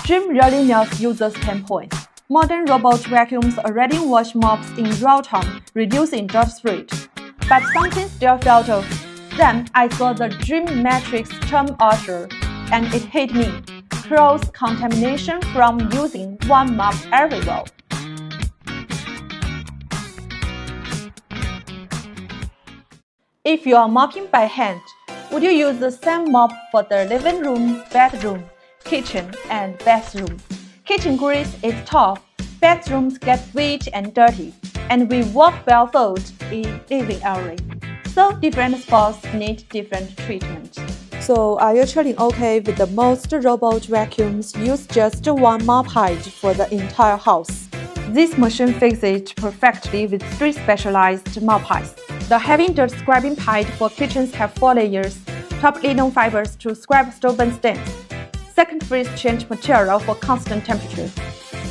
Dreame really nails users' pain points. Modern robot vacuums already wash mops in real time, reducing dirt spread. But something still felt off. Then I saw the Dreame Matrix Term Usher, and it hit me. Cross contamination from using one mop everywhere. If you are mopping by hand, would you use the same mop for the living room, bedroom, kitchen, and bathroom? Kitchen grease is tough, bathrooms get wet and dirty, and we walk barefoot in living area. So different spots need different treatment. So are you truly okay with the most robot vacuums use just one mop height for the entire house? This machine fixes it perfectly with 3 specialized mop heights. The heavy dirt scrubbing pad for kitchens have 4 layers, top linen fibers to scrub stove and stains, second freeze change material for constant temperature,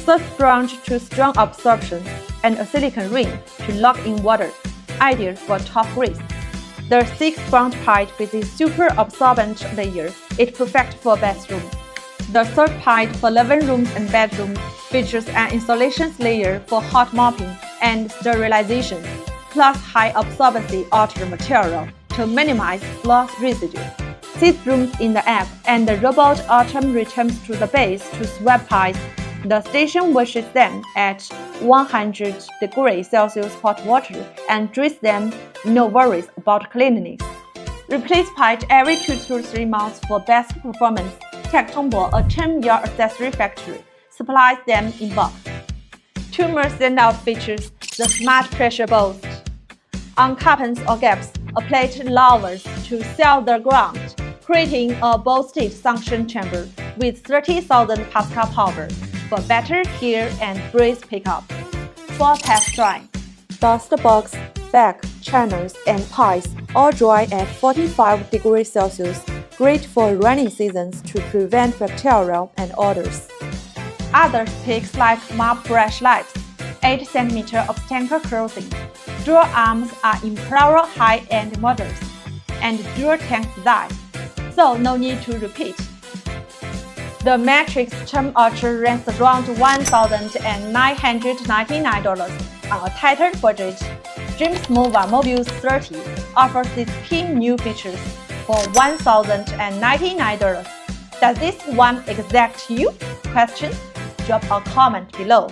third sponge to strong absorption, and a silicone ring to lock in water, ideal for top grease. The 6th sponge pad with a super absorbent layer is perfect for bathroom. The 3rd pad for living rooms and bedrooms features an insulation layer for hot mopping and sterilization, plus high absorbency outer material to minimize floor residue. Sits rooms in the app, and the robot autumn returns to the base to swap pies. The station washes them at 100 degrees Celsius hot water and dries them, no worries about cleanliness. Replace pipe every 2 to 3 months for best performance. techTongBo, a 10-year accessory factory, supplies them in bulk. 2 more standout features: the smart pressure boost. On carpets or gaps, a plate lowers to seal the ground, creating a boosted suction chamber with 30,000 Pascal power for better hear and breeze pickup. For test dry, dust box, bag, channels, and pies all dry at 45 degrees Celsius, great for rainy seasons to prevent bacteria and odors. Other specs like mop brush lips, 8 cm of tanker clothing, dual arms are in plural high-end models, and dual tank design, so no need to repeat. The Matrix Term Usher runs around $1,999 on a tighter budget. Dreame's Mova Mobius 30 offers these key new features for $1,099. Does this one exact you? Questions? Drop a comment below.